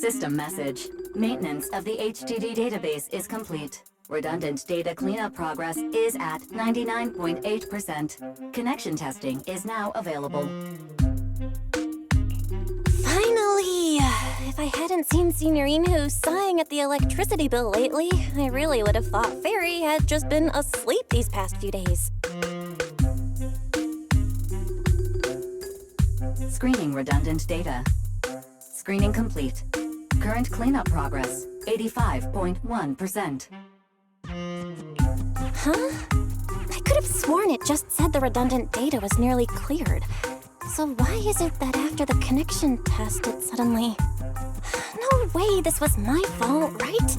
System message. Maintenance of the HDD database is complete. Redundant data cleanup progress is at 99.8%. Connection testing is now available. Finally! If I hadn't seen Signorino sighing at the electricity bill lately, I really would have thought Fairy had just been asleep these past few days. Screening redundant data. Screening complete. Current cleanup progress, 85.1%. Huh? I could have sworn it just said the redundant data was nearly cleared. So why is it that after the connection test it suddenly... No way this was my fault, right?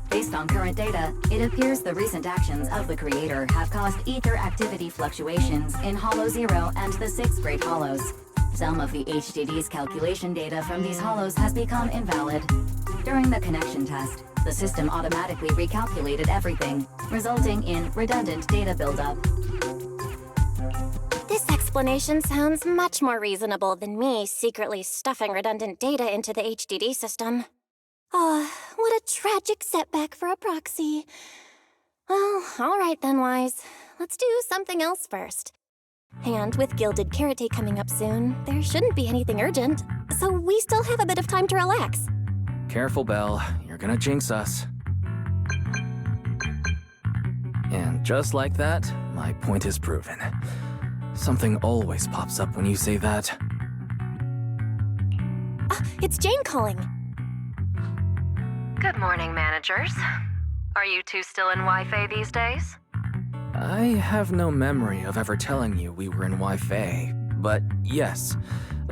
Based on current data, it appears the recent actions of the creator have caused ether activity fluctuations in Hollow 0 and the 6 Great Hollows. Some of the HDD's calculation data from these hollows has become invalid. During the connection test, the system automatically recalculated everything, resulting in redundant data buildup. This explanation sounds much more reasonable than me secretly stuffing redundant data into the HDD system. Oh, what a tragic setback for a proxy. Well, all right then, Wise. Let's do something else first. And with Gilded Carrot Day coming up soon, there shouldn't be anything urgent, so we still have a bit of time to relax. Careful, Belle. You're gonna jinx us. And just like that, my point is proven. Something always pops up when you say that. It's Jane calling. Good morning, managers. Are you two still in Wi-Fi these days? I have no memory of ever telling you we were in Wi-Fi, but yes,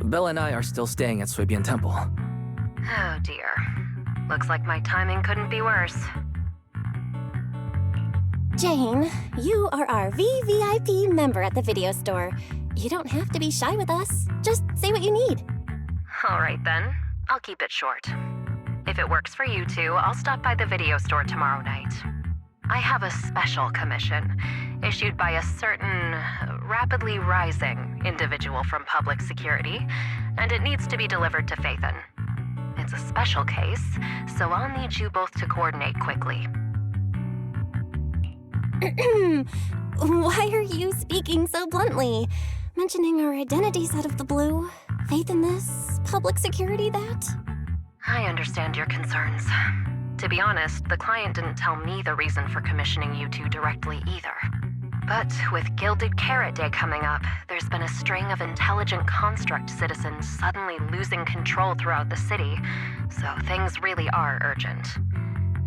Belle and I are still staying at Swabian Temple. Oh dear. Looks like my timing couldn't be worse. Jane, you are our VVIP member at the video store. You don't have to be shy with us. Just say what you need. All right then, I'll keep it short. If it works for you two, I'll stop by the video store tomorrow night. I have a special commission issued by a certain rapidly rising individual from public security, and it needs to be delivered to Phaethon. It's a special case, so I'll need you both to coordinate quickly. Why are you speaking so bluntly? Mentioning our identities out of the blue? Faith in this? Public security that? I understand your concerns. To be honest, the client didn't tell me the reason for commissioning you two directly either. But with Gilded Carrot Day coming up, there's been a string of intelligent construct citizens suddenly losing control throughout the city, so things really are urgent.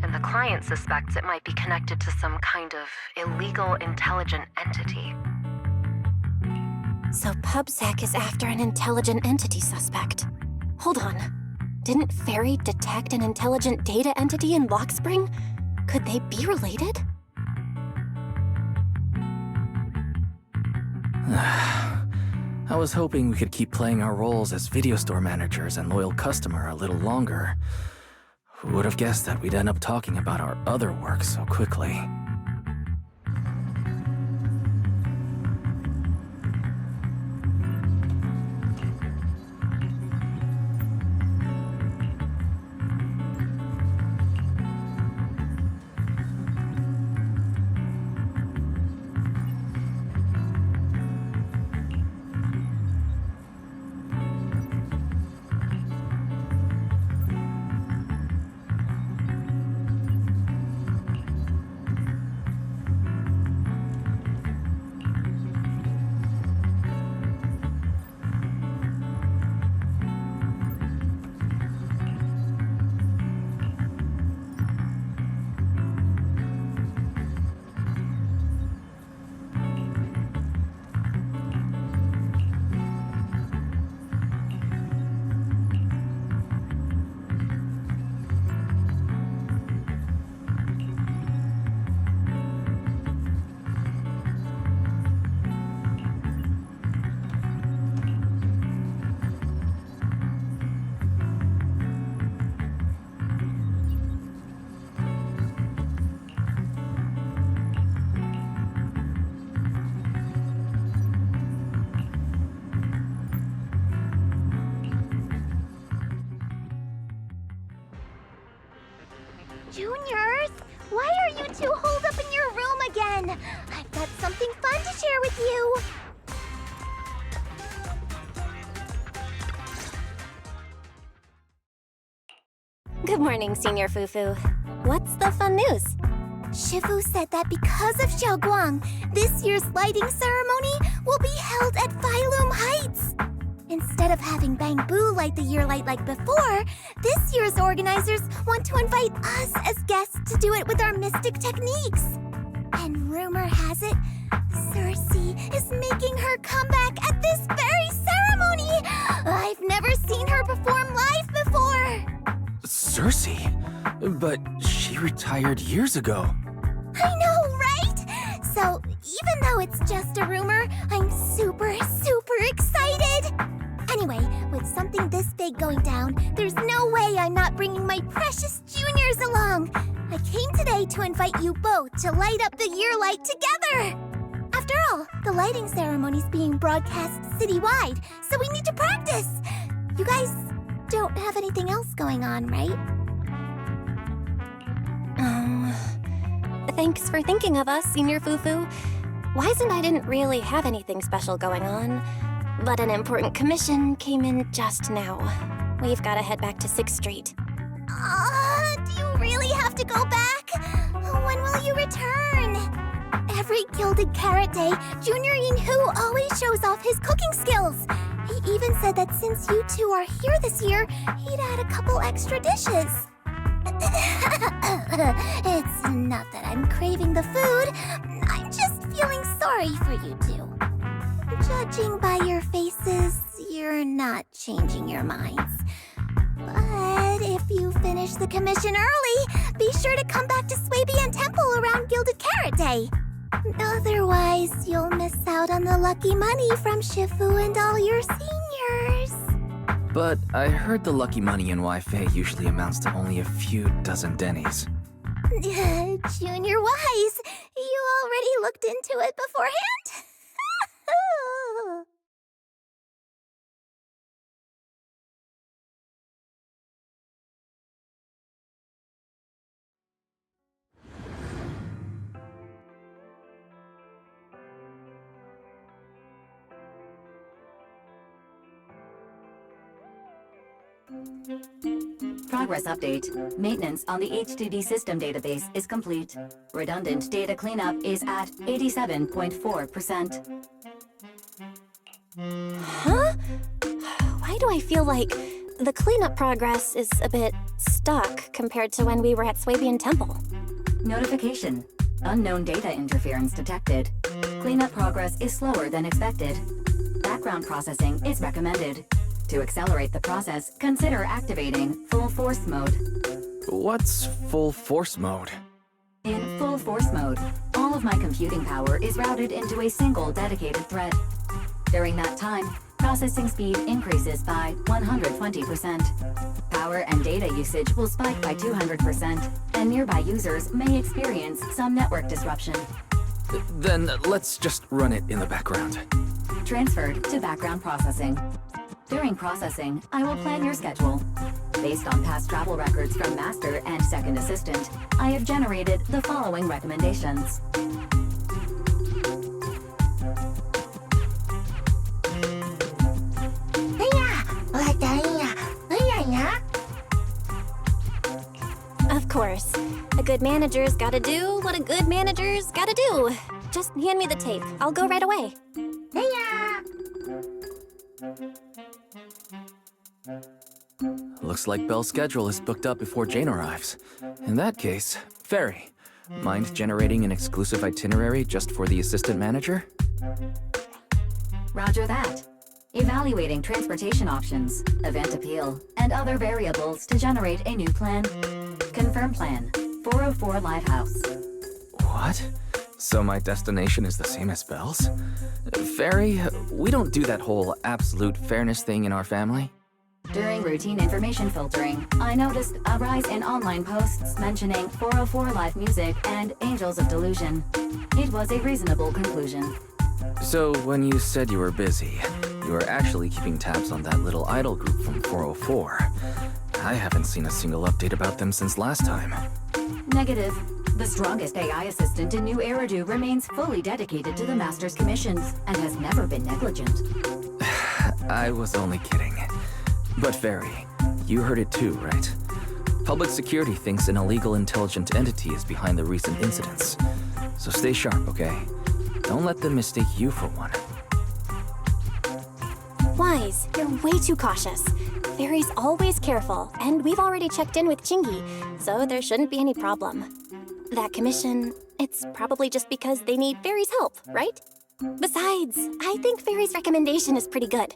And the client suspects it might be connected to some kind of illegal intelligent entity. So PubSec is after an intelligent entity suspect. Hold on. Didn't Fairy detect an intelligent data entity in Blockspring? Could they be related? I was hoping we could keep playing our roles as video store managers and loyal customer a little longer. Who would have guessed that we'd end up talking about our other work so quickly? I've got something fun to share with you! Good morning, Senior Fufu. What's the fun news? Shifu said that because of Xiaoguang, this year's lighting ceremony will be held at Phylum Heights. Instead of having Bang Boo light the year light like before, this year's organizers want to invite us as guests to do it with our mystic techniques. And rumor has it, Cersei is making her comeback at this very ceremony! I've never seen her perform live before! Cersei? But she retired years ago. I know, right? So, even though it's just a rumor, I'm super excited! Anyway, with something this big going down, there's no way I'm not bringing my precious juniors along! I came today to invite you both to light up the year light together! After all, the lighting ceremony's being broadcast citywide, so we need to practice! You guys don't have anything else going on, right? Thanks for thinking of us, Senior Fufu. Wise and I didn't really have anything special going on, but an important commission came in just now. We've got to head back to 6th Street. Do you really have to go back? When will you return? Every Gilded Carrot Day, Junior Yinhu always shows off his cooking skills. He even said that since you two are here this year, he'd add a couple extra dishes. It's not that I'm craving the food. I'm just feeling sorry for you two. Judging by your faces, you're not changing your minds. But if you finish the commission early, be sure to come back to Swabian Temple around Gilded Carrot Day. Otherwise, you'll miss out on the lucky money from Shifu and all your seniors. But I heard the lucky money in Wi-Fi usually amounts to only a few dozen dennies. Junior Wise, you already looked into it beforehand? Progress update. Maintenance on the HDD system database is complete. Redundant data cleanup is at 87.4%. Huh? Why do I feel like the cleanup progress is a bit stuck compared to when we were at Swabian Temple? Notification. Unknown data interference detected. Cleanup progress is slower than expected. Background processing is recommended. To accelerate the process, consider activating full force mode. What's full force mode? In full force mode, all of my computing power is routed into a single dedicated thread. During that time, processing speed increases by 120%. Power and data usage will spike by 200%, and nearby users may experience some network disruption. Then let's just run it in the background. Transferred to background processing. During processing, I will plan your schedule. Based on past travel records from Master and Second Assistant, I have generated the following recommendations. Of course. A good manager's gotta do what a good manager's gotta do. Just hand me the tape. I'll go right away. Looks like Belle's schedule is booked up before Jane arrives. In that case, Fairy, mind generating an exclusive itinerary just for the assistant manager? Roger that. Evaluating transportation options, event appeal, and other variables to generate a new plan. Confirm plan. 404 Lighthouse. What? So my destination is the same as Belle's? Fairy, we don't do that whole absolute fairness thing in our family. During routine information filtering, I noticed a rise in online posts mentioning 404 Live Music and Angels of Delusion. It was a reasonable conclusion. So when you said you were busy, you were actually keeping tabs on that little idol group from 404. I haven't seen a single update about them since last time. Negative. The strongest AI assistant in New Eridu remains fully dedicated to the Master's commissions and has never been negligent. I was only kidding. But Fairy, you heard it too, right? Public security thinks an illegal intelligent entity is behind the recent incidents. So stay sharp, okay? Don't let them mistake you for one. Wise, you're way too cautious. Fairy's always careful, and we've already checked in with Chingy, so there shouldn't be any problem. That commission, it's probably just because they need Fairy's help, right? Besides, I think Fairy's recommendation is pretty good.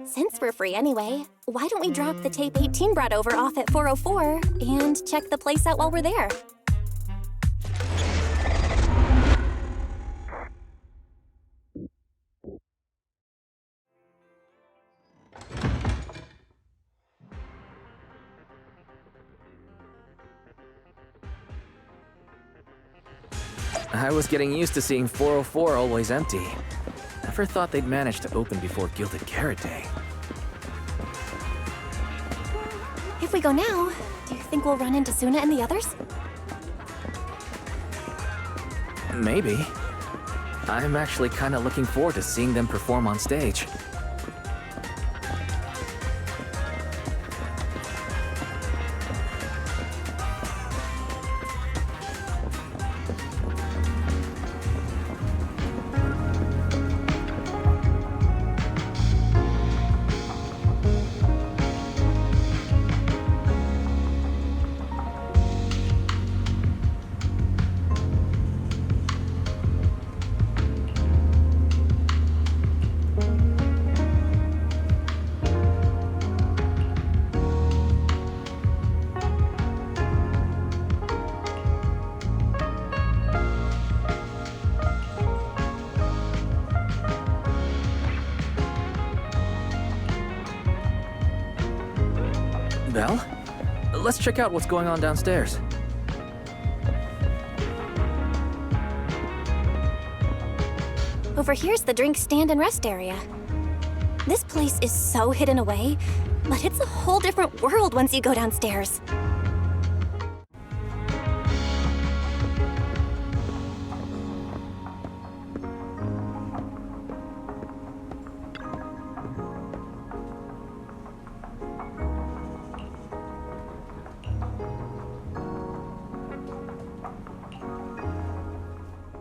Since we're free anyway, why don't we drop the tape 18 brought over off at 404 and check the place out while we're there? I was getting used to seeing 404 always empty. Never thought they'd manage to open before Gilded Carrot Day. If we go now, do you think we'll run into Suna and the others? Maybe. I'm actually kinda looking forward to seeing them perform on stage. Belle? Let's check out what's going on downstairs. Over here's the drink stand and rest area. This place is so hidden away, but it's a whole different world once you go downstairs.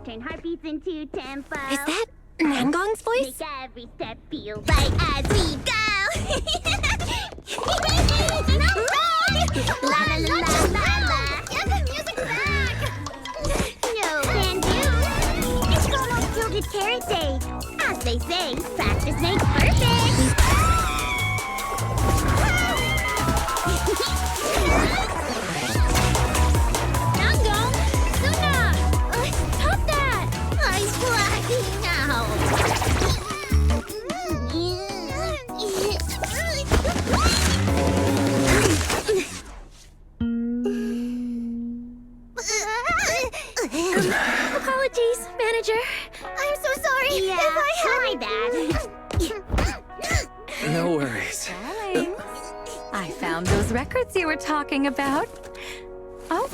Turn heartbeats into tempo. Is that Nangong's voice? Make every step feel right as we go. La la la la la la. Get the music back. No can do. It's almost Gilded Carrot Day. As they say, practice makes perfect. Nangong, Suna, stop that! I'm blacking Apologies, manager. I'm so sorry. Yeah, if I had my bad. No worries. Darling, I found those records you were talking about. Oh.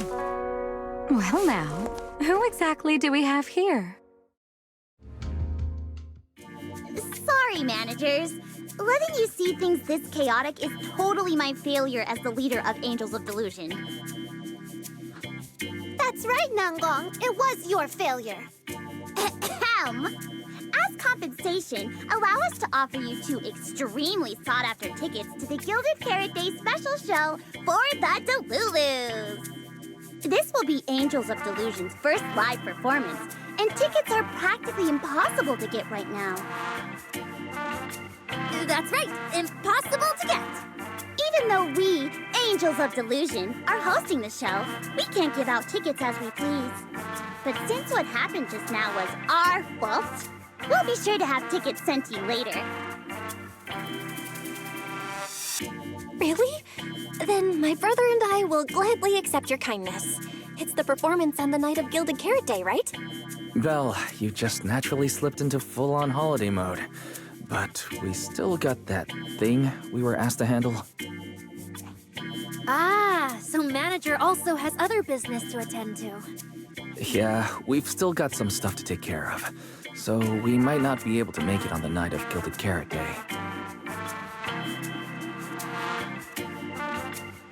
Well now, who exactly do we have here? Sorry, managers. Letting you see things this chaotic is totally my failure as the leader of Angels of Delusion. That's right, Nangong. It was your failure. Ahem. As compensation, allow us to offer you 2 extremely sought-after tickets to the Gilded Carrot Day special show for the Delulus. This will be Angels of Delusion's first live performance, and tickets are practically impossible to get right now. That's right, impossible to get. Even though we, Angels of Delusion, are hosting the show, we can't give out tickets as we please. But since what happened just now was our fault, we'll be sure to have tickets sent to you later. Really? Then my brother and I will gladly accept your kindness. It's the performance on the night of Gilded Carrot Day, right? Belle, you just naturally slipped into full-on holiday mode. But we still got that thing we were asked to handle. Ah, so manager also has other business to attend to. Yeah, we've still got some stuff to take care of, so we might not be able to make it on the night of Gilded Carrot Day.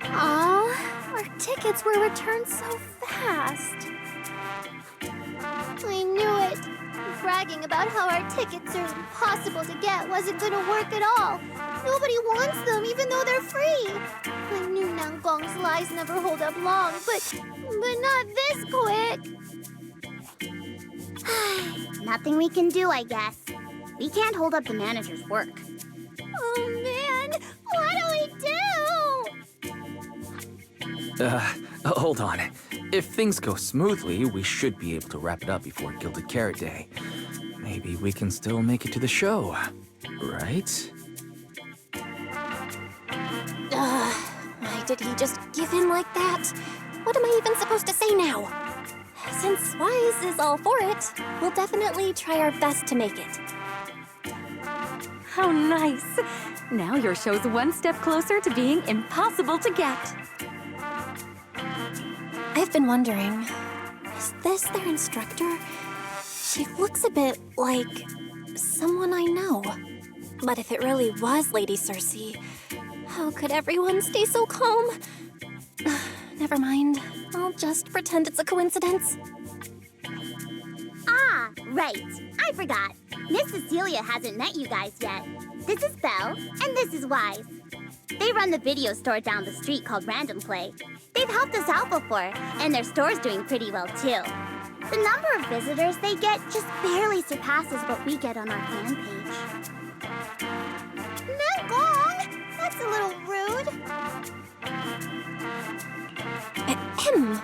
Aw, our tickets were returned so fast. I knew it. Bragging about how our tickets are impossible to get wasn't gonna work at all. Nobody wants them, even though they're free. I knew Nanggong's lies never hold up long, but not this quick. Nothing we can do, I guess. We can't hold up the manager's work. Oh man, what do we do? Hold on. If things go smoothly, we should be able to wrap it up before Gilded Carrot Day. Maybe we can still make it to the show, right? Why did he just give in like that? What am I even supposed to say now? Since Wise is all for it, we'll definitely try our best to make it. How nice! Now your show's one step closer to being impossible to get. I've been wondering, is this their instructor? She looks a bit like someone I know. But if it really was Lady Cersei, how could everyone stay so calm? Never mind. I'll just pretend it's a coincidence. Ah, right. I forgot. Miss Cecilia hasn't met you guys yet. This is Belle, and this is Wise. They run the video store down the street called Random Play. They've helped us out before, and their store's doing pretty well too. The number of visitors they get just barely surpasses what we get on our fan page. Nanggong! That's a little rude. Ahem.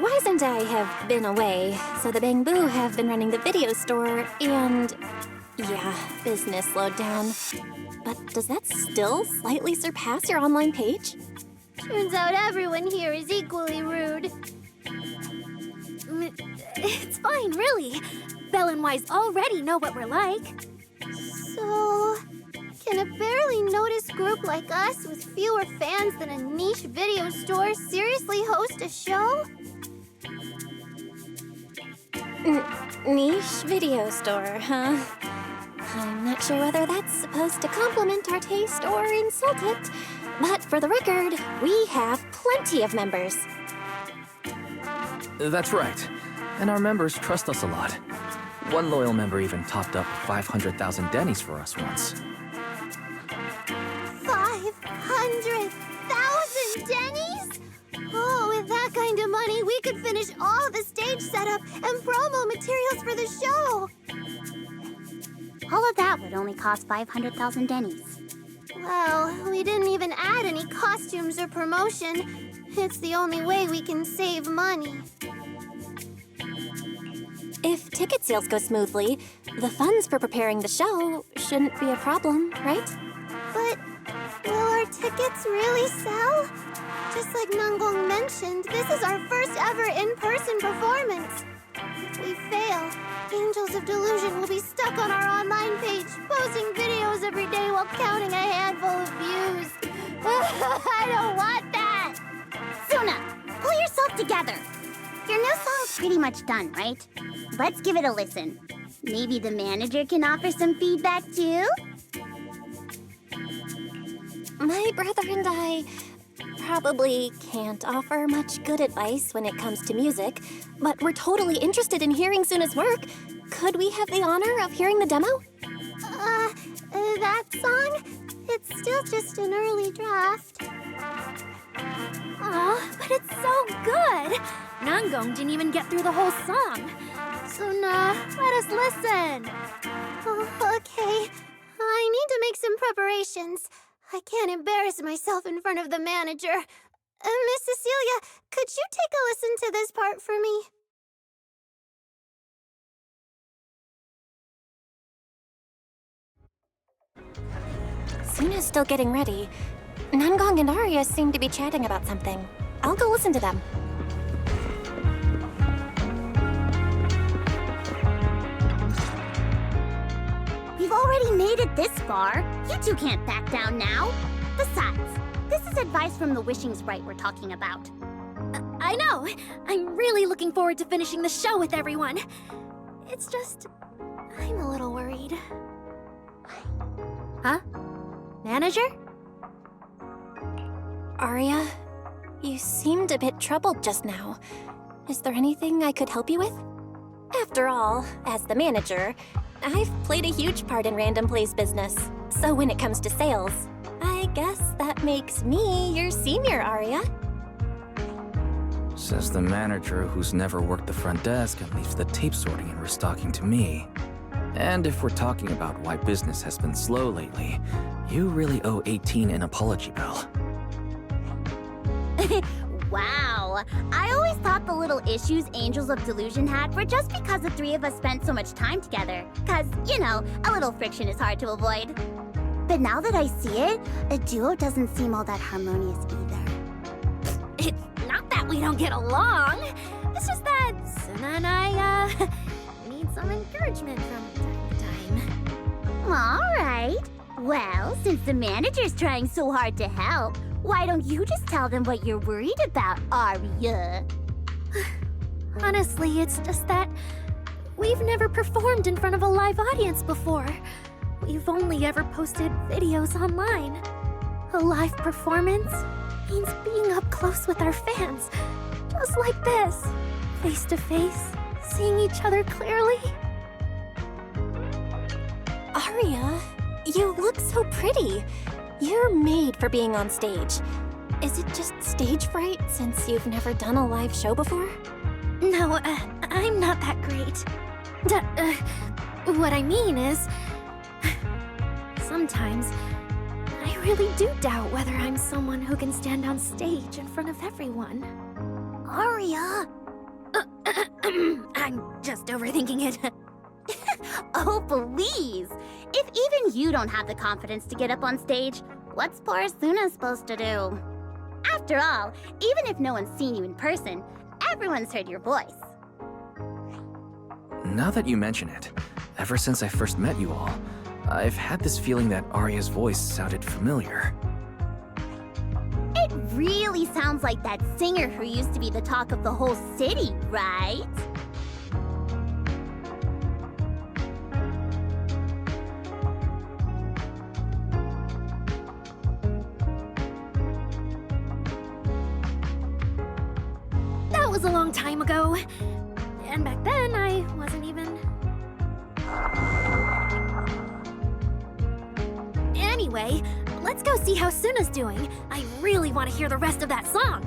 Wise and I have been away, so the Bamboo have been running the video store, and yeah, business slowed down. But does that still slightly surpass your online page? Turns out everyone here is equally rude. It's fine, really. Belle and Wise already know what we're like. So, can a barely noticed group like us with fewer fans than a niche video store seriously host a show? Niche video store, huh? I'm not sure whether that's supposed to compliment our taste or insult it, but for the record, we have plenty of members. That's right. And our members trust us a lot. One loyal member even topped up 500,000 dennies for us once. 500,000 dennies? Oh, with that kind of money, we could finish all the stage setup and promo materials for the show. All of that would only cost 500,000 dennies. Well, we didn't even add any costumes or promotion. It's the only way we can save money. If ticket sales go smoothly, the funds for preparing the show shouldn't be a problem, right? But will our tickets really sell? Just like Nanggong mentioned, this is our first ever in-person performance. If we fail, Angels of Delusion will be stuck on our online page, posting videos every day while counting a handful of views. I don't want that! Suna, pull yourself together. Your new song's pretty much done, right? Let's give it a listen. Maybe the manager can offer some feedback too? My brother and I probably can't offer much good advice when it comes to music, but we're totally interested in hearing Suna's work. Could we have the honor of hearing the demo? That song? It's still just an early draft. Aw, but it's so good! Nanggong didn't even get through the whole song. Suna, Let us listen. oh, okay. I need to make some preparations. I can't embarrass myself in front of the manager. Miss Cecilia, could you take a listen to this part for me? Suna's still getting ready. Nanggong and Arya seem to be chatting about something. I'll go listen to them. We've already made it this far. You two can't back down now. Besides, This is advice from the wishing sprite we're talking about. I know! I'm really looking forward to finishing the show with everyone. It's just... I'm a little worried. Huh? Manager? Arya, you seemed a bit troubled just now. Is there anything I could help you with? After all, as the manager, I've played a huge part in Random Play's business. So when it comes to sales, I guess that makes me your senior, Arya. Says the manager who's never worked the front desk and leaves the tape sorting and restocking to me. And if we're talking about why business has been slow lately, you really owe 18 an apology bill. Wow. I always thought the little issues Angels of Delusion had were just because the three of us spent so much time together. Cause, you know, a little friction is hard to avoid. But now that I see it, a duo doesn't seem all that harmonious either. It's not that we don't get along. It's just that Suna and I, need some encouragement from time to time. Alright. Well, since the manager's trying so hard to help, why don't you just tell them what you're worried about, Arya? Honestly, it's just that we've never performed in front of a live audience before. We've only ever posted videos online. A live performance means being up close with our fans, just like this, face to face, seeing each other clearly. Arya, you look so pretty. You're made for being on stage. Is it just stage fright since you've never done a live show before? No, I'm not that great. What I mean is... Sometimes, I really do doubt whether I'm someone who can stand on stage in front of everyone. Arya! I'm just overthinking it. Oh, please! If even you don't have the confidence to get up on stage, what's poor Suna supposed to do? After all, even if no one's seen you in person, everyone's heard your voice. Now that you mention it, ever since I first met you all, I've had this feeling that Arya's voice sounded familiar. It really sounds like that singer who used to be the talk of the whole city, right? That was a long time ago. And back then, I wasn't even... Anyway, let's go see how Suna's doing. I really want to hear the rest of that song.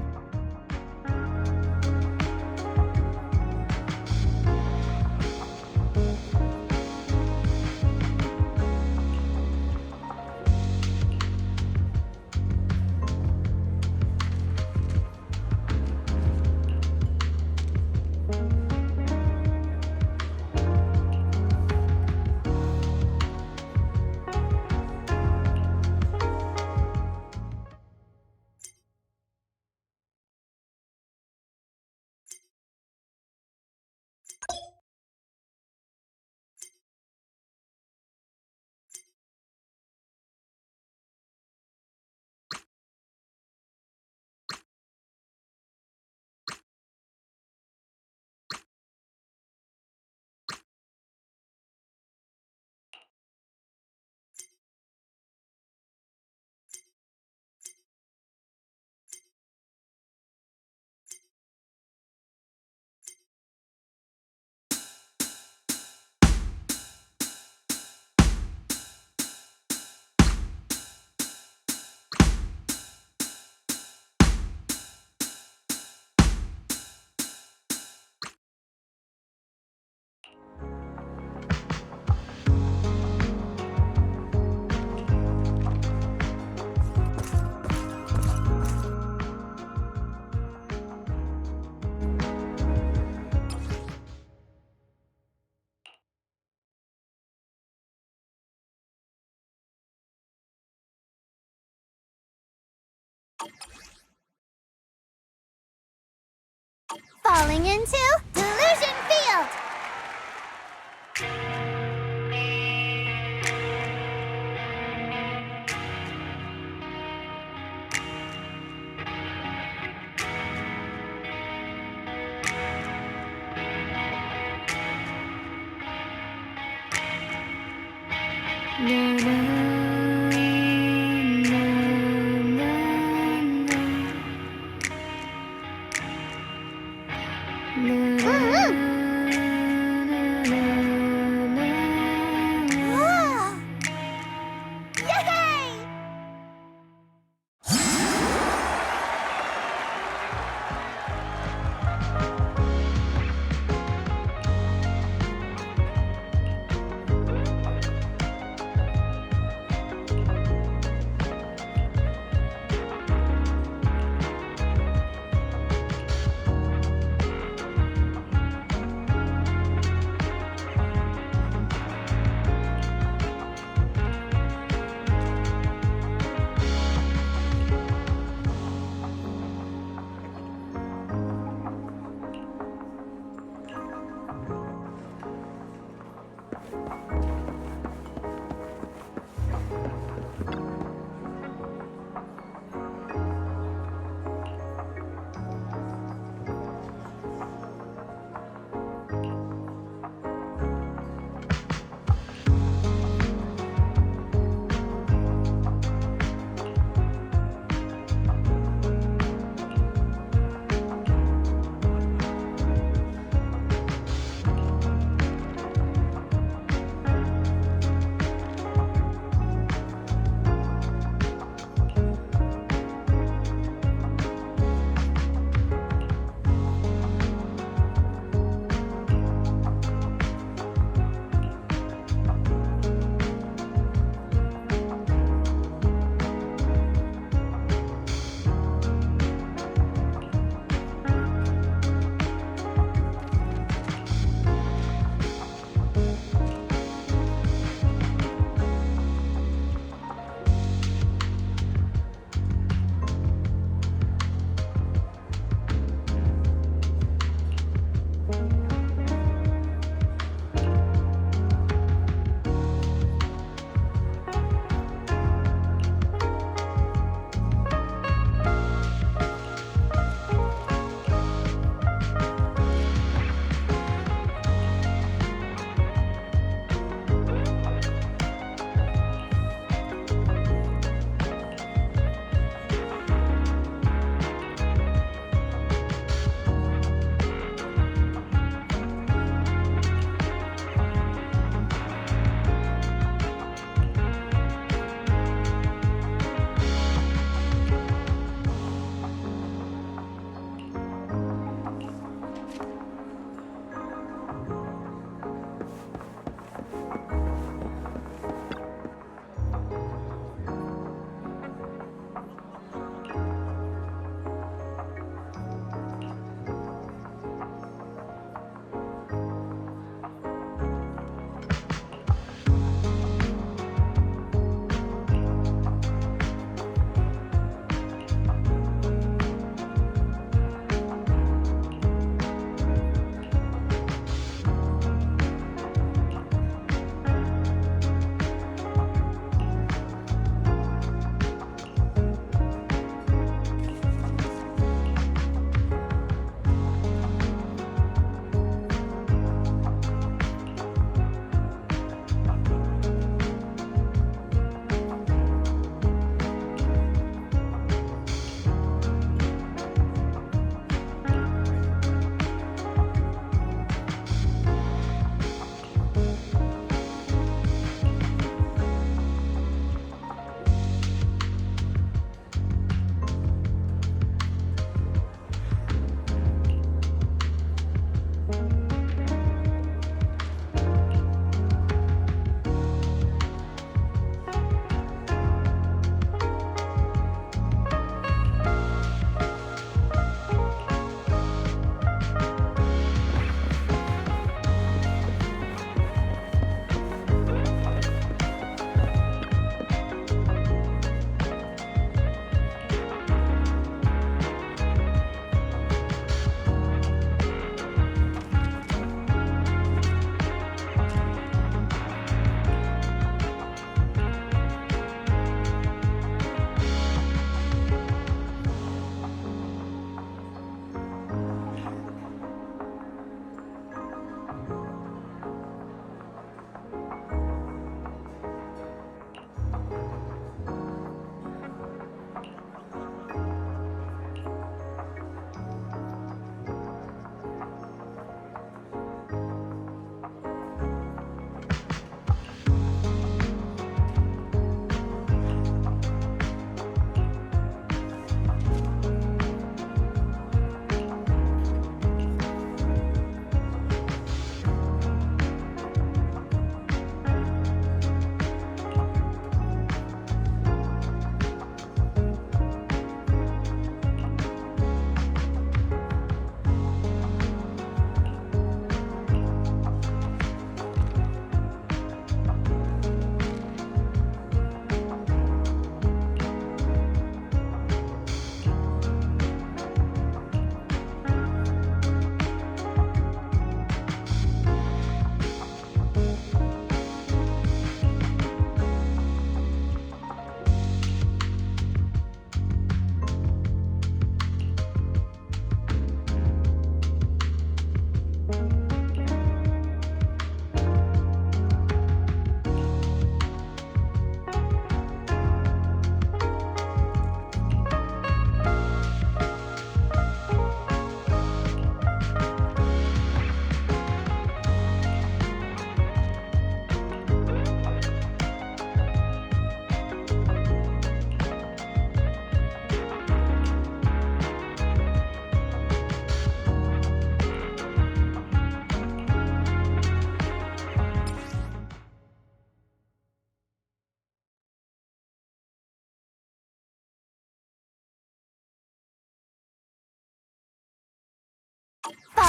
Falling into Delusion Field! Yay!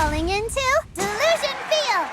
falling into Delusion Field!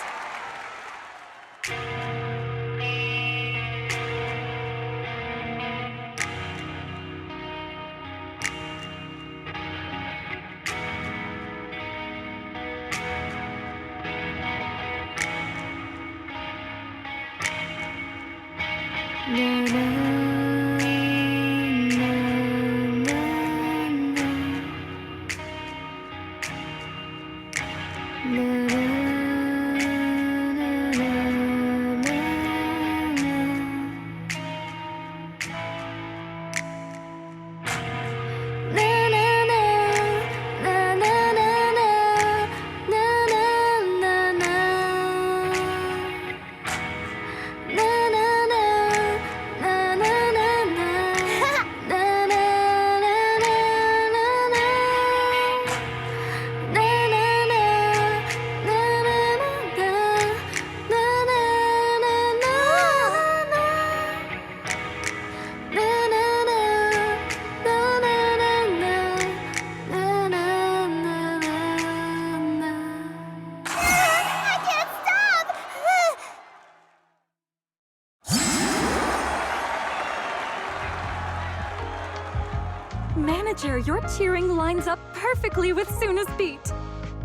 Manager, your cheering lines up perfectly with Suna's beat.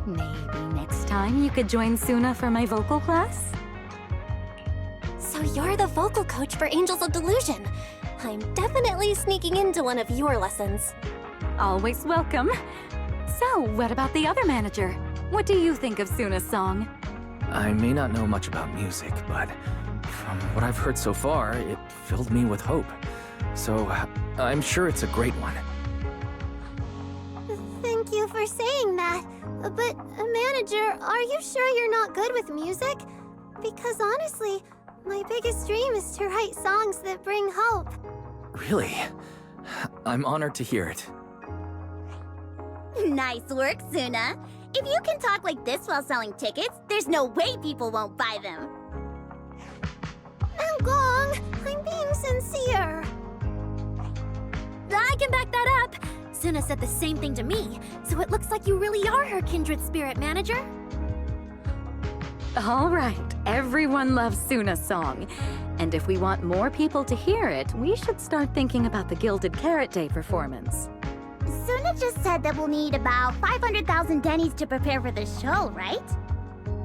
Maybe next time you could join Suna for my vocal class? So you're the vocal coach for Angels of Delusion. I'm definitely sneaking into one of your lessons. Always welcome. So, what about the other manager? What do you think of Suna's song? I may not know much about music, but from what I've heard so far, it filled me with hope. So, I'm sure it's a great one. Thank you for saying that. But, manager, are you sure you're not good with music? Because honestly, my biggest dream is to write songs that bring hope. Really? I'm honored to hear it. Nice work, Suna. If you can talk like this while selling tickets, there's no way people won't buy them. Gong, I'm being sincere. I can back that up. Suna said the same thing to me, so it looks like you really are her kindred spirit, manager. All right, everyone loves Suna's song. And if we want more people to hear it, we should start thinking about the Gilded Carrot Day performance. Suna just said that we'll need about 500,000 Dennies to prepare for the show, right?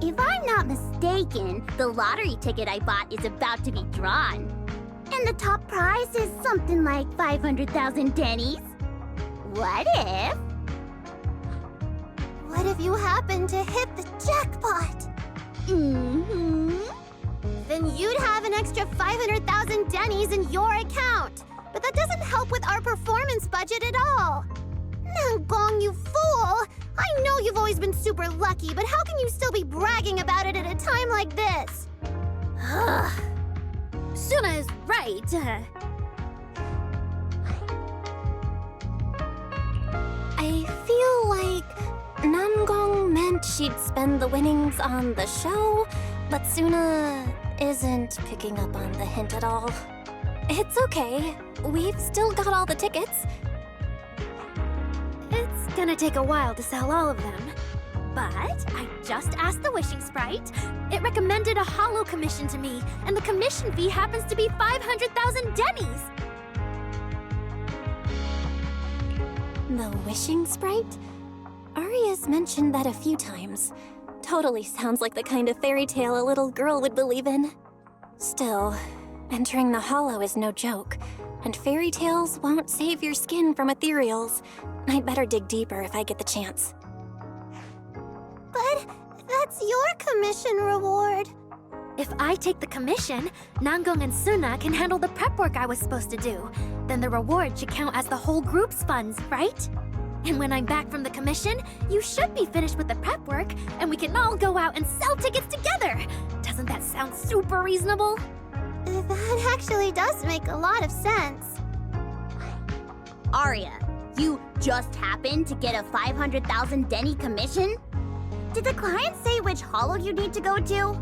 If I'm not mistaken, the lottery ticket I bought is about to be drawn. And the top prize is something like 500,000 Dennies. What if you happen to hit the jackpot? Then you'd have an extra 500,000 Dennies in your account. But that doesn't help with our performance budget at all. Now, Gong, you fool! I know you've always been super lucky, but how can you still be bragging about it at a time like this? Suna is right. I feel like Namgong meant she'd spend the winnings on the show, but Suna isn't picking up on the hint at all. It's okay. We've still got all the tickets. It's gonna take a while to sell all of them. But I just asked the Wishing Sprite. It recommended a holo commission to me, and the commission fee happens to be 500,000 Dennies. The Wishing Sprite? Aria's mentioned that a few times. Totally sounds like the kind of fairy tale a little girl would believe in. Still, entering the holo is no joke, and fairy tales won't save your skin from ethereals. I'd better dig deeper if I get the chance. But that's your commission reward. If I take the commission, Namgong and Suna can handle the prep work I was supposed to do. Then the reward should count as the whole group's funds, right? And when I'm back from the commission, you should be finished with the prep work, and we can all go out and sell tickets together. Doesn't that sound super reasonable? That actually does make a lot of sense. Aria, you just happened to get a 500,000 Denny commission? Did the client say which holo you need to go to?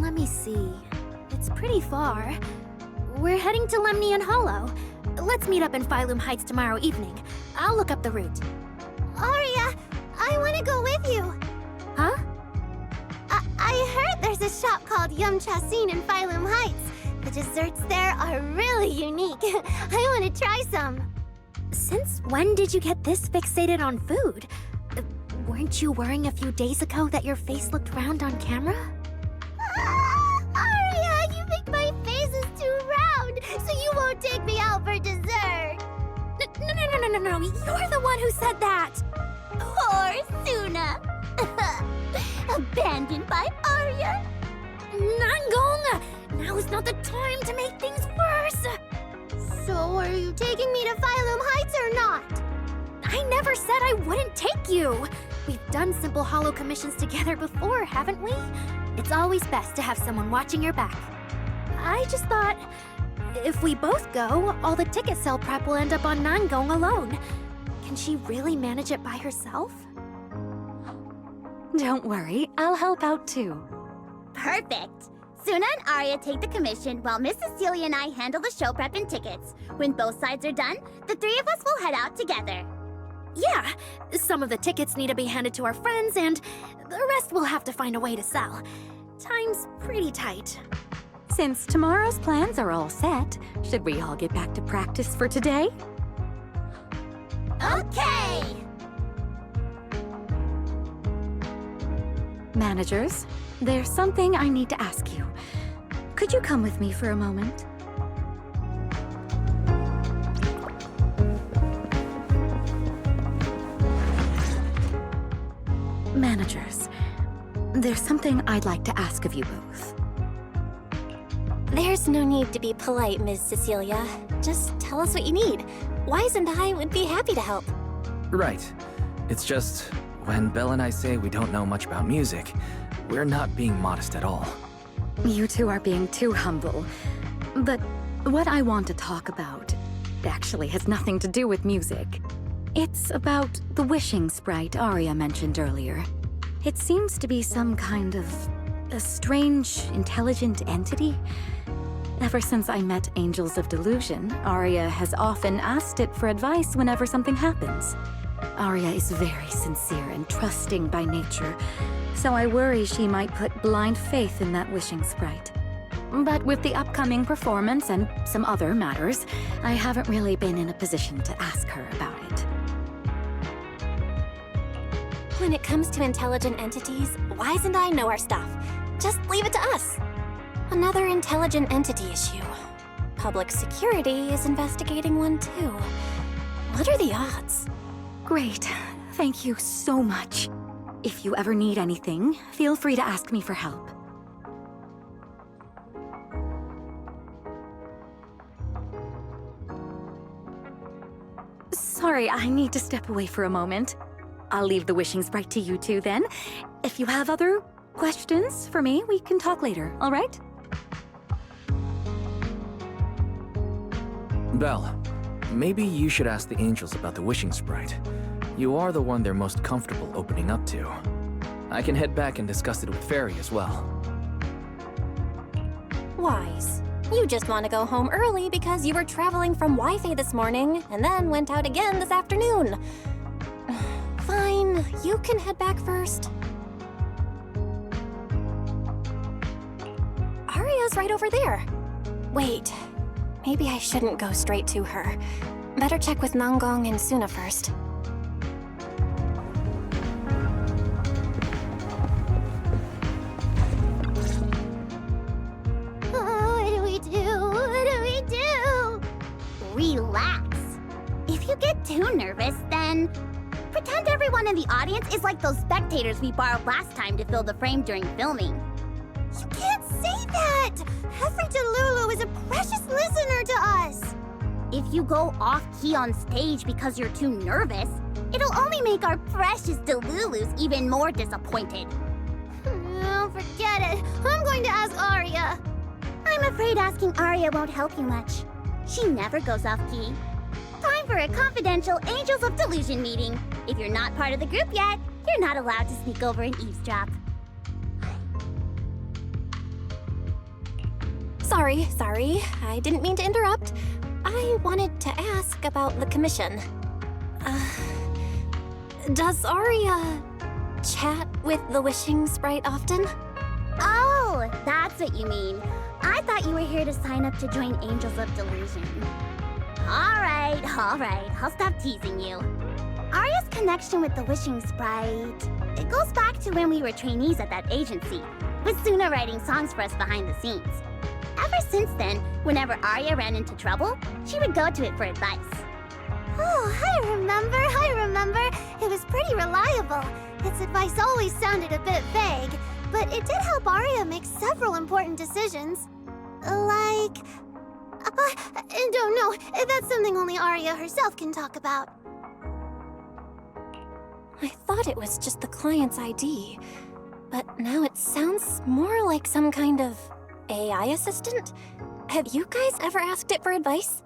Let me see. It's pretty far. We're heading to Lemnian Hollow. Let's meet up in Phylum Heights tomorrow evening. I'll look up the route. Aria, I want to go with you. Huh? I heard there's a shop called Yum Chasin in Phylum Heights. The desserts there are really unique. I want to try some. Since when did you get this fixated on food? Weren't you worrying a few days ago that your face looked round on camera? Aria, you think my face is too round, so you won't take me out for dessert. No, you're the one who said that! Poor Suna. Abandoned by Aria. Nangong! Now is not the time to make things worse! So are you taking me to Phylum Heights or not? I never said I wouldn't take you! We've done simple holo commissions together before, haven't we? It's always best to have someone watching your back. I just thought, if we both go, all the ticket sale prep will end up on Nangong alone. Can she really manage it by herself? Don't worry, I'll help out too. Perfect. Suna and Aria take the commission while Miss Cecilia and I handle the show prep and tickets. When both sides are done, the three of us will head out together. Yeah, some of the tickets need to be handed to our friends, and the rest we'll have to find a way to sell. Time's pretty tight. Since tomorrow's plans are all set, should we all get back to practice for today? Okay! Managers, there's something I need to ask you. Could you come with me for a moment? Managers, there's something I'd like to ask of you both. There's no need to be polite, Ms. Cecilia. Just tell us what you need. Wise and I would be happy to help. Right. It's just, when Belle and I say we don't know much about music, we're not being modest at all. You two are being too humble. But what I want to talk about actually has nothing to do with music. It's about the wishing sprite Aria mentioned earlier. It seems to be some kind of a strange, intelligent entity. Ever since I met Angels of Delusion, Aria has often asked it for advice whenever something happens. Aria is very sincere and trusting by nature, so I worry she might put blind faith in that wishing sprite. But with the upcoming performance and some other matters, I haven't really been in a position to ask her about it. When it comes to intelligent entities, Wise and I know our stuff. Just leave it to us. Another intelligent entity issue. Public security is investigating one too. What are the odds? Great. Thank you so much. If you ever need anything, feel free to ask me for help. Sorry, I need to step away for a moment. I'll leave the wishing sprite to you two then. If you have other questions for me, we can talk later, all right? Belle, maybe you should ask the angels about the wishing sprite. You are the one they're most comfortable opening up to. I can head back and discuss it with Fairy as well. Wise. You just want to go home early because you were traveling from Wi-Fi this morning and then went out again this afternoon. Fine, you can head back first. Aria's right over there. Wait, maybe I shouldn't go straight to her. Better check with Nangong and Suna first. Relax. If you get too nervous, then pretend everyone in the audience is like those spectators we borrowed last time to fill the frame during filming. You can't say that! Every Delulu is a precious listener to us. If you go off-key on stage because you're too nervous, it'll only make our precious Delulus even more disappointed. Oh, forget it. I'm going to ask Aria. I'm afraid asking Aria won't help you much. She never goes off-key. Time for a confidential Angels of Delusion meeting. If you're not part of the group yet, you're not allowed to sneak over and eavesdrop. Sorry. I didn't mean to interrupt. I wanted to ask about the commission. Does Aria chat with the wishing sprite often? Oh, that's what you mean. I thought you were here to sign up to join Angels of Delusion. All right, I'll stop teasing you. Arya's connection with the wishing sprite, it goes back to when we were trainees at that agency, with Suna writing songs for us behind the scenes. Ever since then, whenever Arya ran into trouble, she would go to it for advice. Oh, I remember. It was pretty reliable. Its advice always sounded a bit vague, but it did help Arya make several important decisions. I don't know. That's something only Arya herself can talk about. I thought it was just the client's ID, but now it sounds more like some kind of AI assistant? Have you guys ever asked it for advice?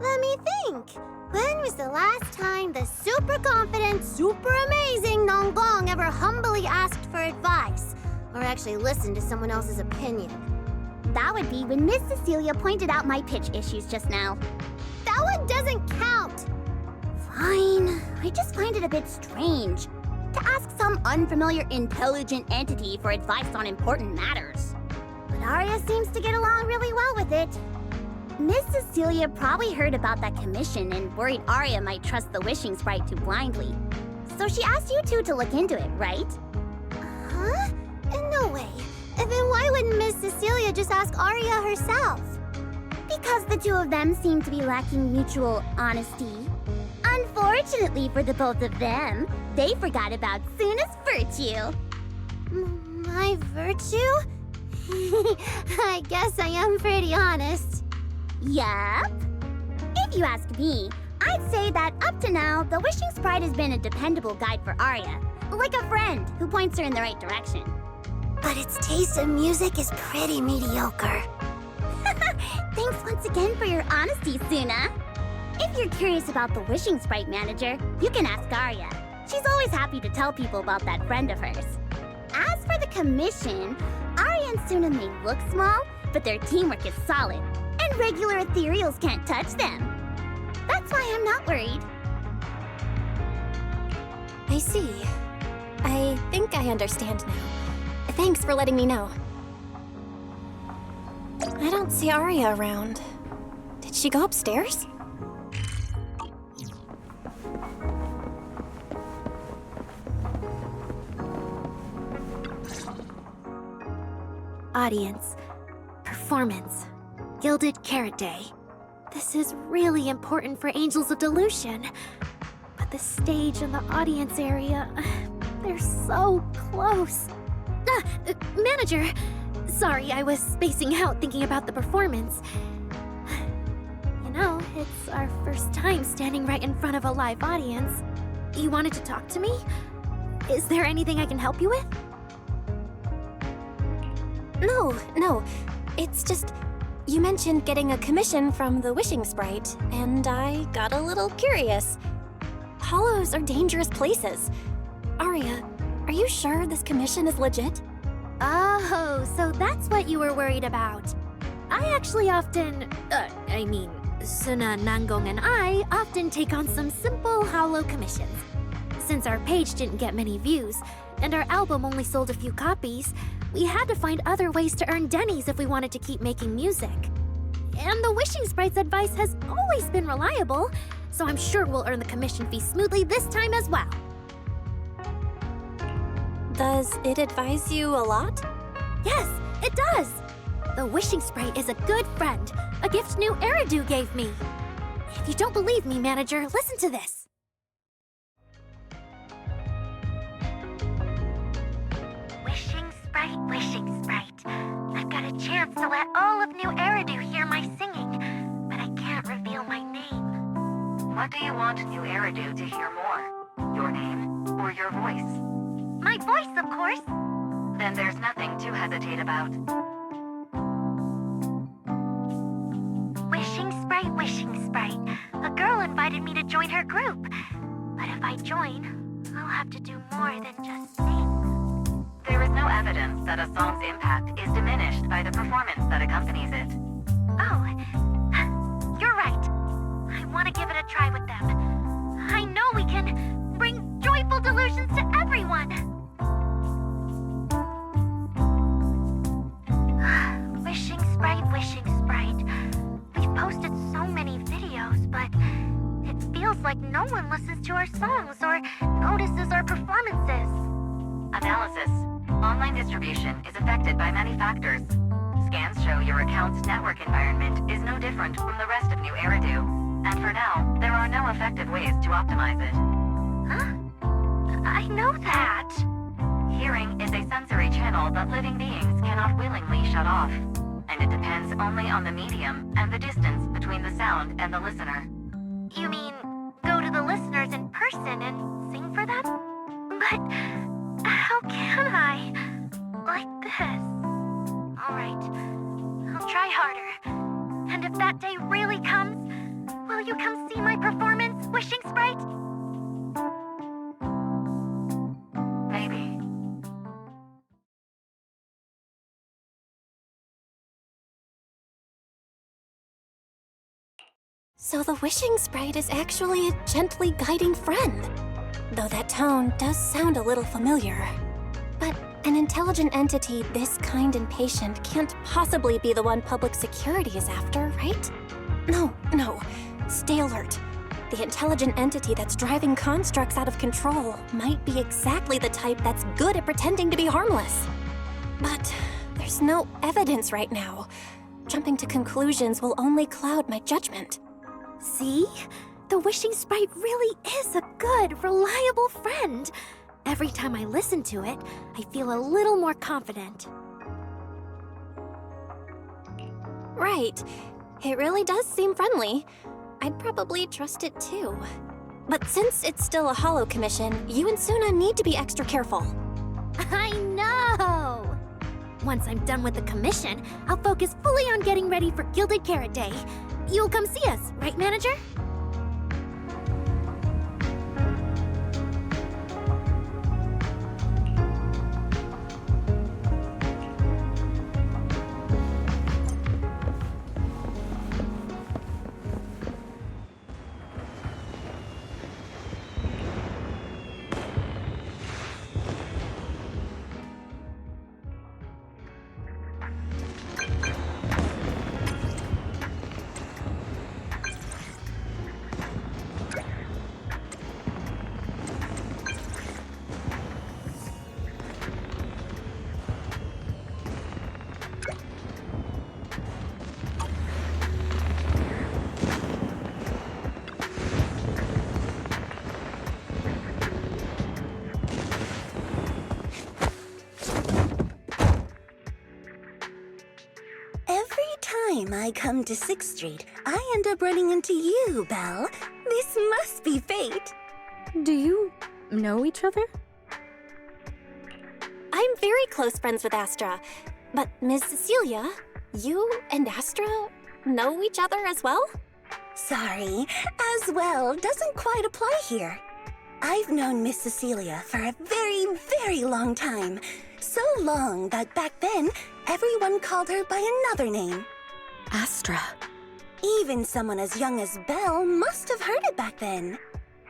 Let me think. When was the last time the super confident, super amazing Nonggong ever humbly asked for advice? Or actually listened to someone else's opinion? That would be when Miss Cecilia pointed out my pitch issues just now. That one doesn't count! Fine, I just find it a bit strange to ask some unfamiliar intelligent entity for advice on important matters. But Arya seems to get along really well with it. Miss Cecilia probably heard about that commission and worried Arya might trust the wishing sprite too blindly. So she asked you two to look into it, right? Huh? No way. Then why wouldn't Miss Cecilia just ask Arya herself? Because the two of them seem to be lacking mutual honesty. Unfortunately for the both of them, they forgot about Suna's virtue. My virtue? I guess I am pretty honest. Yup. If you ask me, I'd say that up to now, the wishing sprite has been a dependable guide for Arya, like a friend who points her in the right direction. But its taste in music is pretty mediocre. Thanks once again for your honesty, Suna. If you're curious about the wishing sprite manager, you can ask Arya. She's always happy to tell people about that friend of hers. As for the commission, Arya and Suna may look small, but their teamwork is solid, and regular ethereals can't touch them. That's why I'm not worried. I see. I think I understand now. Thanks for letting me know. I don't see Arya around. Did she go upstairs? Audience. Performance. Gilded Carrot Day. This is really important for Angels of Delusion. But the stage and the audience area, they're so close. Manager! Sorry, I was spacing out thinking about the performance. You know, it's our first time standing right in front of a live audience. You wanted to talk to me? Is there anything I can help you with? No. It's just, you mentioned getting a commission from the wishing sprite, and I got a little curious. Hollows are dangerous places. Arya, are you sure this commission is legit? Oh, so that's what you were worried about. I actually often, Suna, Nangong, and I often take on some simple hollow commissions. Since our page didn't get many views, and our album only sold a few copies, we had to find other ways to earn dennies if we wanted to keep making music. And the wishing sprite's advice has always been reliable, so I'm sure we'll earn the commission fee smoothly this time as well. Does it advise you a lot? Yes, it does! The wishing sprite is a good friend, a gift new Eridu gave me. If you don't believe me, manager, listen to this. Wishing sprite. I've got a chance to let all of New Eridu hear my singing, but I can't reveal my name. What do you want New Eridu to hear more? Your name or your voice? My voice, of course. Then there's nothing to hesitate about. Wishing sprite. A girl invited me to join her group. But if I join, I'll have to do more than just sing. There is no evidence that a song's impact is diminished by the performance that accompanies it. Oh, you're right. I want to give it a try with them. I know we can bring joyful delusions to everyone. like no one listens to our songs or notices our performances. Analysis. Online distribution is affected by many factors. Scans show your account's network environment is no different from the rest of New Eridu. And for now, there are no effective ways to optimize it. Huh? I know that. Hearing is a sensory channel that living beings cannot willingly shut off. And it depends only on the medium and the distance between the sound and the listener. You mean go to the listeners in person and sing for them? But how can I? Like this. Alright, I'll try harder. And if that day really comes, will you come see my performance, Wishing Sprite? Maybe. So the Wishing Sprite is actually a gently guiding friend. Though that tone does sound a little familiar. But an intelligent entity this kind and patient can't possibly be the one public security is after, right? No. Stay alert. The intelligent entity that's driving constructs out of control might be exactly the type that's good at pretending to be harmless. But there's no evidence right now. Jumping to conclusions will only cloud my judgment. See? The Wishing Sprite really is a good, reliable friend. Every time I listen to it, I feel a little more confident. Right. It really does seem friendly. I'd probably trust it too. But since it's still a holo commission, you and Suna need to be extra careful. I know! Once I'm done with the commission, I'll focus fully on getting ready for Gilded Carrot Day. You'll come see us, right, Manager? I come to 6th Street, I end up running into you, Belle. This must be fate. Do you know each other? I'm very close friends with Astra. But Ms. Cecilia, you and Astra know each other as well? Sorry, as well doesn't quite apply here. I've known Miss Cecilia for a very, very long time. So long that back then, everyone called her by another name. Astra. Even someone as young as Belle must have heard it back then.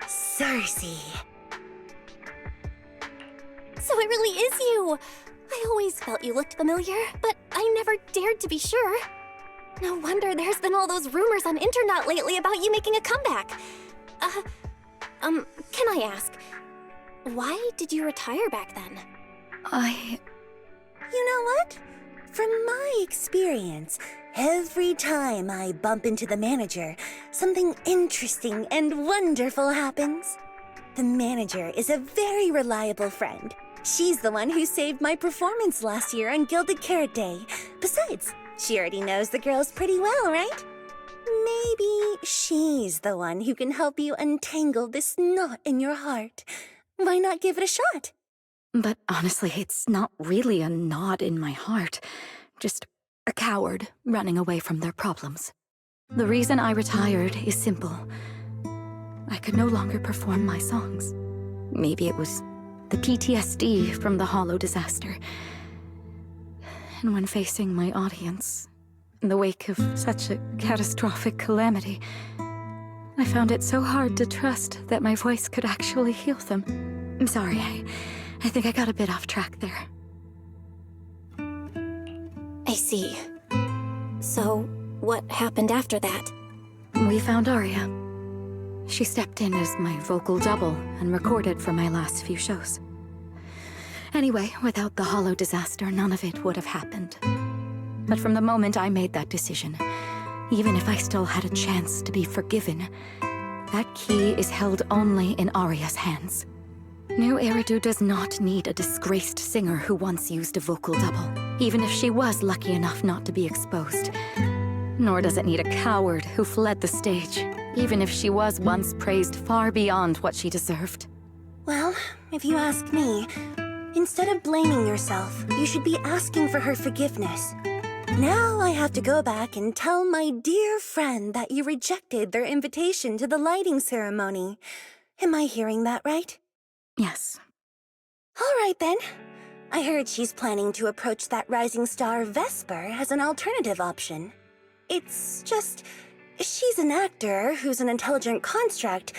Cersei. So it really is you! I always felt you looked familiar, but I never dared to be sure. No wonder there's been all those rumors on internet lately about you making a comeback. Can I ask, why did you retire back then? You know what? From my experience, every time I bump into the manager, something interesting and wonderful happens. The manager is a very reliable friend. She's the one who saved my performance last year on Gilded Carrot Day. Besides, she already knows the girls pretty well, right? Maybe she's the one who can help you untangle this knot in your heart. Why not give it a shot? But honestly, it's not really a knot in my heart. Just a coward running away from their problems. The reason I retired is simple. I could no longer perform my songs. Maybe it was the PTSD from the Hollow disaster. And when facing my audience, in the wake of such a catastrophic calamity, I found it so hard to trust that my voice could actually heal them. I'm sorry, I think I got a bit off track there. I see. So, what happened after that? We found Aria. She stepped in as my vocal double and recorded for my last few shows. Anyway, without the Hollow disaster, none of it would have happened. But from the moment I made that decision, even if I still had a chance to be forgiven, that key is held only in Aria's hands. New Eridu does not need a disgraced singer who once used a vocal double, even if she was lucky enough not to be exposed. Nor does it need a coward who fled the stage, even if she was once praised far beyond what she deserved. Well, if you ask me, instead of blaming yourself, you should be asking for her forgiveness. Now I have to go back and tell my dear friend that you rejected their invitation to the lighting ceremony. Am I hearing that right? Yes. All right then. I heard she's planning to approach that rising star Vesper as an alternative option. It's just, she's an actor who's an intelligent construct,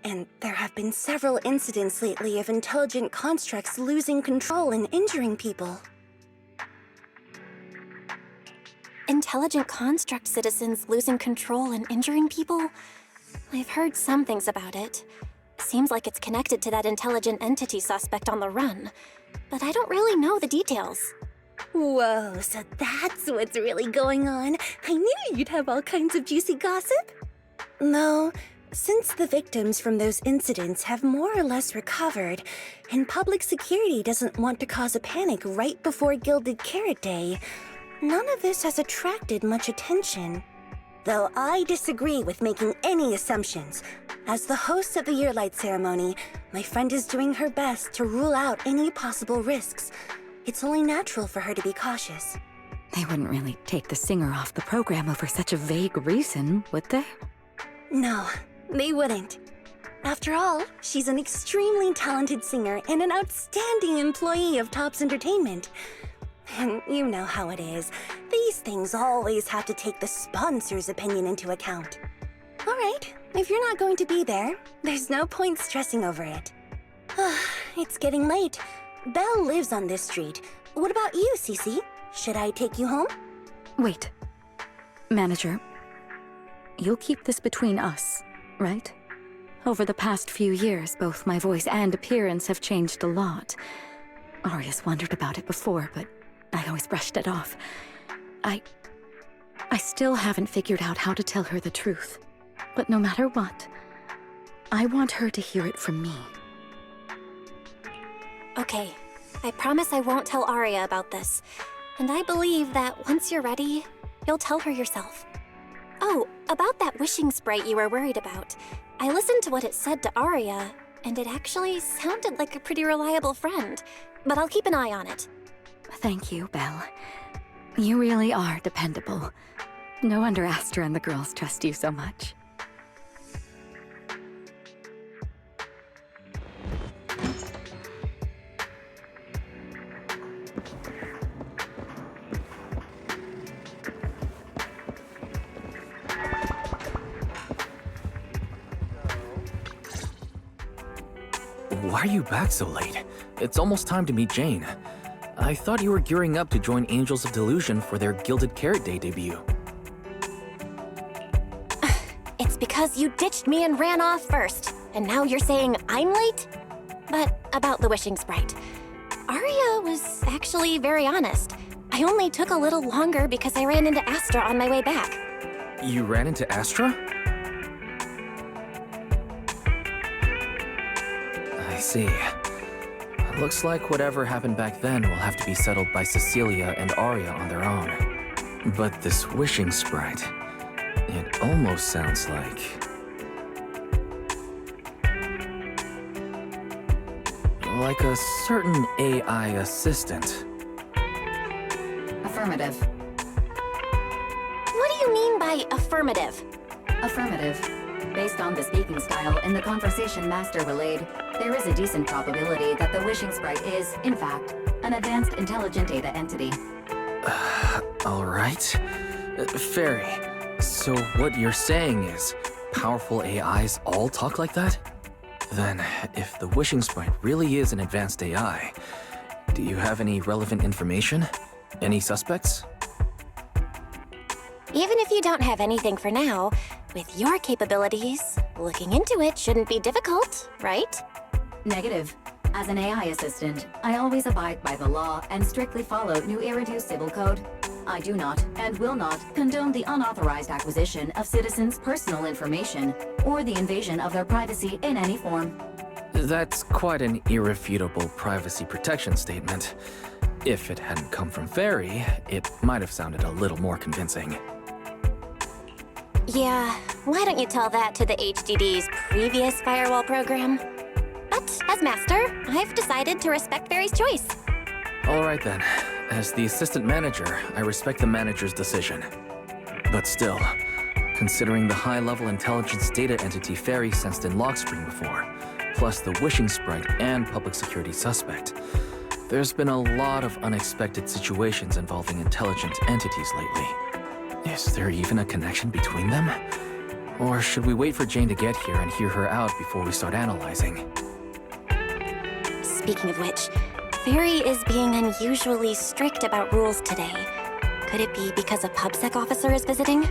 and there have been several incidents lately of intelligent constructs losing control and injuring people. Intelligent construct citizens losing control and injuring people? I've heard some things about it. Seems like it's connected to that intelligent entity suspect on the run, but I don't really know the details. Whoa, so that's what's really going on. I knew you'd have all kinds of juicy gossip. No, since the victims from those incidents have more or less recovered, and public security doesn't want to cause a panic right before Gilded Carrot Day, none of this has attracted much attention. Though I disagree with making any assumptions. As the host of the Yearlight ceremony, my friend is doing her best to rule out any possible risks. It's only natural for her to be cautious. They wouldn't really take the singer off the program over such a vague reason, would they? No, they wouldn't. After all, she's an extremely talented singer and an outstanding employee of Topps Entertainment. And you know how it is. These things always have to take the sponsor's opinion into account. All right, if you're not going to be there, there's no point stressing over it. It's getting late. Belle lives on this street. What about you, Cece? Should I take you home? Wait. Manager, you'll keep this between us, right? Over the past few years, both my voice and appearance have changed a lot. Aria's wondered about it before, but I always brushed it off. I still haven't figured out how to tell her the truth. But no matter what, I want her to hear it from me. Okay, I promise I won't tell Aria about this. And I believe that once you're ready, you'll tell her yourself. Oh, about that wishing sprite you were worried about. I listened to what it said to Aria, and it actually sounded like a pretty reliable friend. But I'll keep an eye on it. Thank you, Belle. You really are dependable. No wonder Astra and the girls trust you so much. Why are you back so late? It's almost time to meet Jane. I thought you were gearing up to join Angels of Delusion for their Gilded Carrot Day debut. It's because you ditched me and ran off first, and now you're saying I'm late? But about the wishing sprite. Aria was actually very honest. I only took a little longer because I ran into Astra on my way back. You ran into Astra? I see. Looks like whatever happened back then will have to be settled by Cecilia and Aria on their own. But this wishing sprite, it almost sounds like... like a certain AI assistant. Affirmative. What do you mean by affirmative? Affirmative. Based on the speaking style and the conversation Master relayed, there is a decent probability that the wishing sprite is, in fact, an advanced intelligent data entity. All right. Fairy, so what you're saying is powerful AIs all talk like that? Then, if the wishing sprite really is an advanced AI, do you have any relevant information? Any suspects? Even if you don't have anything for now, With your capabilities, looking into it shouldn't be difficult, right? Negative. As an AI assistant, I always abide by the law and strictly follow New Eridu Civil Code. I do not, and will not, condone the unauthorized acquisition of citizens' personal information, or the invasion of their privacy in any form. That's quite an irrefutable privacy protection statement. If it hadn't come from Fairy, it might have sounded a little more convincing. Yeah, why don't you tell that to the HDD's previous firewall program? But as master, I've decided to respect Fairy's choice. All right then. As the assistant manager, I respect the manager's decision. But still, considering the high-level intelligence data entity Fairy sensed in Lockspring before, plus the wishing sprite and public security suspect, there's been a lot of unexpected situations involving intelligent entities lately. Is there even a connection between them? Or should we wait for Jane to get here and hear her out before we start analyzing? Speaking of which, Fairy is being unusually strict about rules today. Could it be because a PubSec officer is visiting?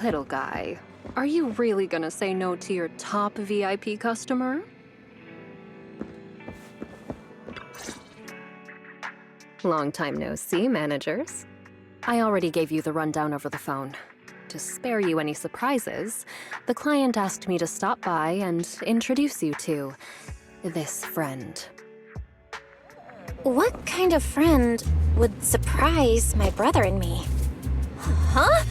Little guy, are you really gonna say no to your top VIP customer? Long time no see, managers. I already gave you the rundown over the phone. To spare you any surprises, the client asked me to stop by and introduce you to this friend. What kind of friend would surprise my brother and me? Huh?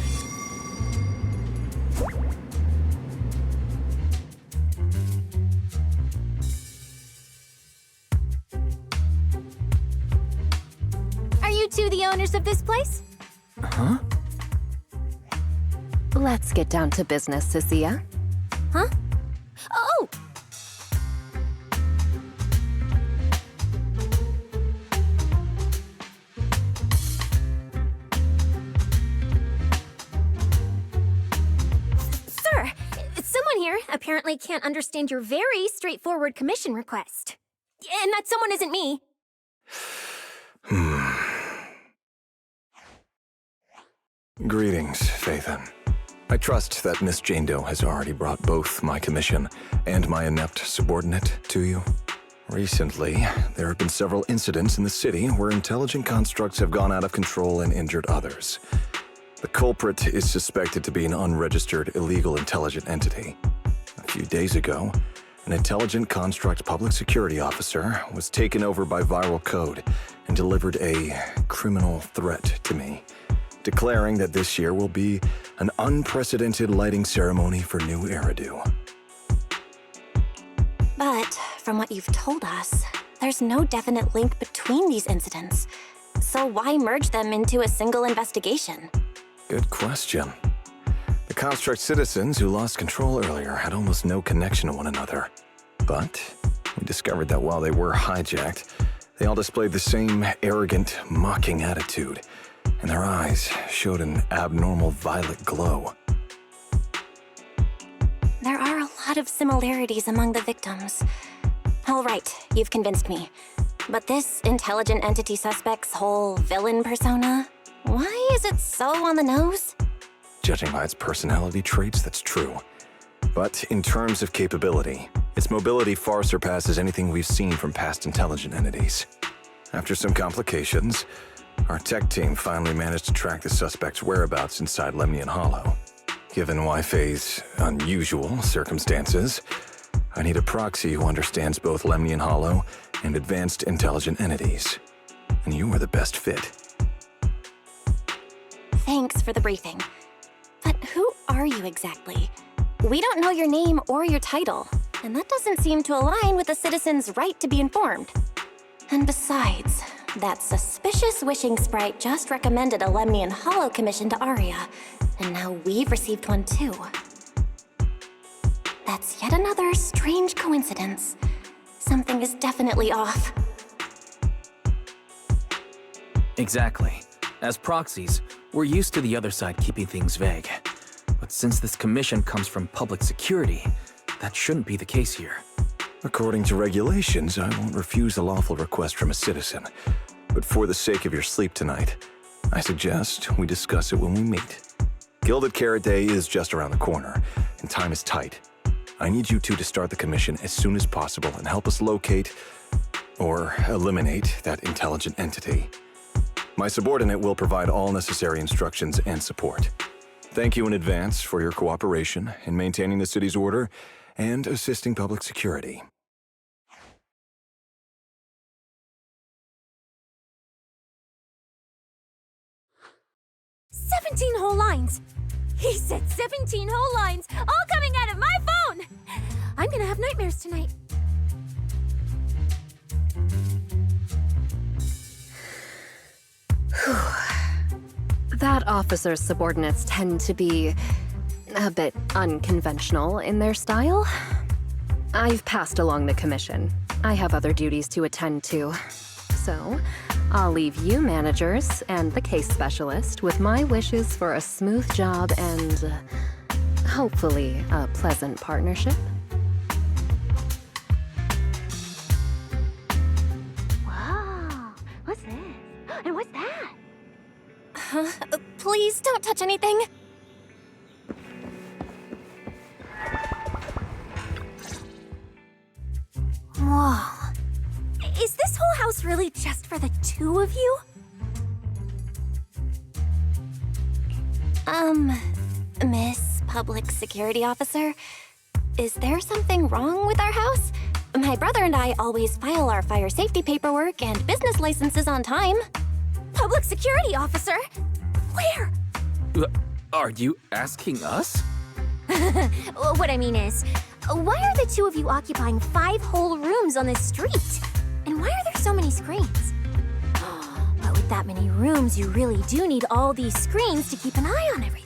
Are you two the owners of this place? Huh? Let's get down to business, Cecilia. Huh? Oh! Sir, someone here apparently can't understand your very straightforward commission request. And that someone isn't me. Greetings, Phaethon. I trust that Miss Jane Doe has already brought both my commission and my inept subordinate to you. Recently, there have been several incidents in the city where intelligent constructs have gone out of control and injured others. The culprit is suspected to be an unregistered illegal intelligent entity. A few days ago, an intelligent construct public security officer was taken over by viral code and delivered a criminal threat to me, declaring that this year will be an unprecedented lighting ceremony for New Eridu. But from what you've told us, there's no definite link between these incidents. So why merge them into a single investigation? Good question. The construct citizens who lost control earlier had almost no connection to one another. But we discovered that while they were hijacked, they all displayed the same arrogant, mocking attitude, and their eyes showed an abnormal violet glow. There are a lot of similarities among the victims. All right, you've convinced me. But this intelligent entity suspect's whole villain persona, why is it so on the nose? Judging by its personality traits, that's true. But in terms of capability, its mobility far surpasses anything we've seen from past intelligent entities. After some complications, our tech team finally managed to track the suspect's whereabouts inside Lemnian Hollow. Given Wi-Fi's unusual circumstances, I need a proxy who understands both Lemnian Hollow and advanced intelligent entities. And you are the best fit. Thanks for the briefing. But who are you exactly? We don't know your name or your title, and that doesn't seem to align with the citizens' right to be informed. And besides, that suspicious wishing sprite just recommended a Lemnian Hollow commission to Aria, and now we've received one too. That's yet another strange coincidence. Something is definitely off. Exactly. As proxies, we're used to the other side keeping things vague. But since this commission comes from public security, that shouldn't be the case here. According to regulations, I won't refuse a lawful request from a citizen. But for the sake of your sleep tonight, I suggest we discuss it when we meet. Gilded Carrot Day is just around the corner, and time is tight. I need you two to start the commission as soon as possible and help us locate or eliminate that intelligent entity. My subordinate will provide all necessary instructions and support. Thank you in advance for your cooperation in maintaining the city's order and assisting public security. "17 whole lines! He said 17 whole lines, all coming out of my phone! I'm gonna have nightmares tonight." That officer's subordinates tend to be a bit unconventional in their style. I've passed along the commission. I have other duties to attend to. So, I'll leave you managers and the case specialist with my wishes for a smooth job and hopefully a pleasant partnership. Whoa, what's this? And what's that? Please don't touch anything. Whoa. Is this whole house really just for the two of you? Miss Public Security Officer, is there something wrong with our house? My brother and I always file our fire safety paperwork and business licenses on time. Public Security Officer? Where? Are you asking us? What I mean is, why are the two of you occupying 5 whole rooms on this street? And why are there so many screens? But with that many rooms, you really do need all these screens to keep an eye on everything.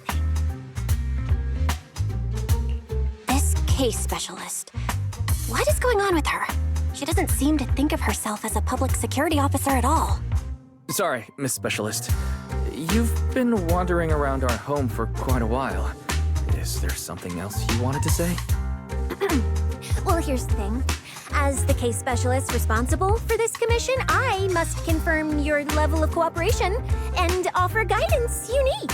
This case specialist. What is going on with her? She doesn't seem to think of herself as a public security officer at all. Sorry, Miss Specialist. You've been wandering around our home for quite a while. Is there something else you wanted to say? Well, here's the thing. As the case specialist responsible for this commission, I must confirm your level of cooperation and offer guidance you need.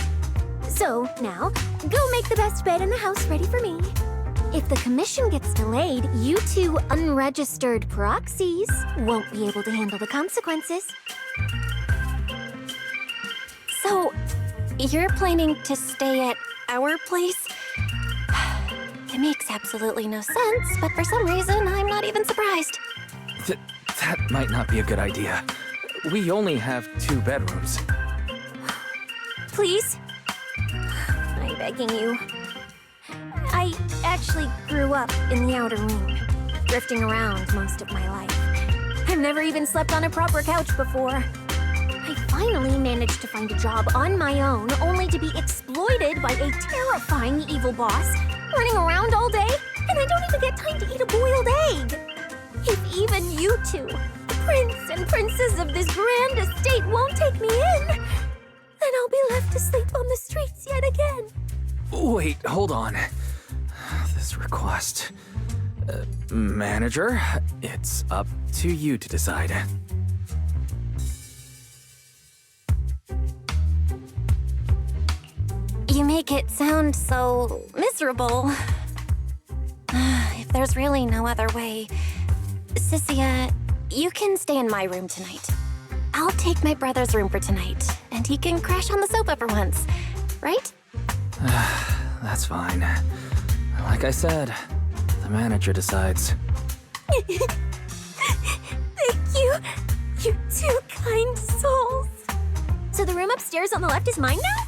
So, now, go make the best bed in the house ready for me. If the commission gets delayed, you two unregistered proxies won't be able to handle the consequences. So, you're planning to stay at our place? It makes absolutely no sense, but for some reason, I'm not even surprised. That might not be a good idea. We only have 2 bedrooms. Please? I'm begging you. I actually grew up in the outer ring, drifting around most of my life. I've never even slept on a proper couch before. I finally managed to find a job on my own, only to be exploited by a terrifying evil boss, running around all day, and I don't even get time to eat a boiled egg. If even you two, prince and princess of this grand estate, won't take me in, then I'll be left to sleep on the streets yet again. Wait, hold on. This request... manager, it's up to you to decide. You make it sound so miserable. If there's really no other way, Sissia, you can stay in my room tonight. I'll take my brother's room for tonight, and he can crash on the sofa for once, right? That's fine. Like I said, the manager decides. Thank you, you two kind souls. So the room upstairs on the left is mine now?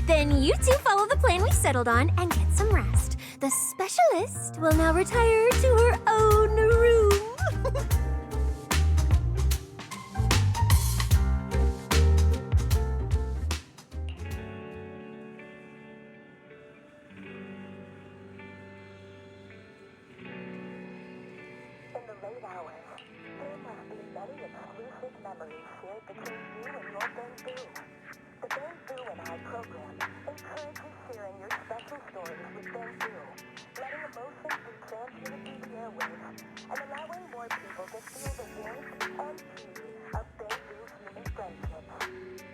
Then you two follow the plan we settled on and get some rest. The specialist will now retire to her own room. In the late hours, there must be many exclusive memories shared between you and your bamboo. The Bamboo and I program encourages sharing your special stories with Bamboo, letting emotions be transmitted through the airwaves and allowing more people to feel the warmth and beauty of Bamboo's human friendships.